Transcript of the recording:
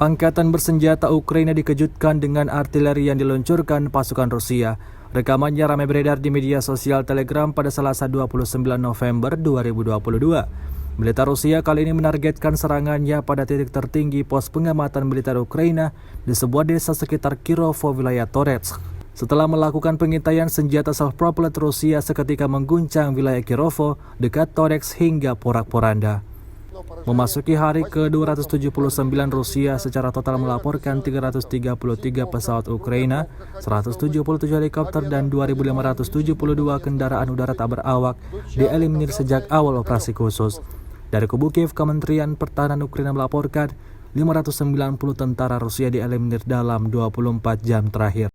Angkatan bersenjata Ukraina dikejutkan dengan artileri yang diluncurkan pasukan Rusia. Rekamannya ramai beredar di media sosial Telegram pada Selasa 29 November 2022. Militer Rusia kali ini menargetkan serangannya pada titik tertinggi pos pengamatan militer Ukraina di sebuah desa sekitar Kirovo, wilayah Toretsk. Setelah melakukan pengintaian, senjata self-propelled Rusia seketika mengguncang wilayah Kirovo dekat Toretsk hingga porak-poranda. Memasuki hari ke-279, Rusia secara total melaporkan 333 pesawat Ukraina, 177 helikopter, dan 2.572 kendaraan udara tak berawak dieliminir sejak awal operasi khusus. Dari kubu Kiev, Kementerian Pertahanan Ukraina melaporkan 590 tentara Rusia dieliminir dalam 24 jam terakhir.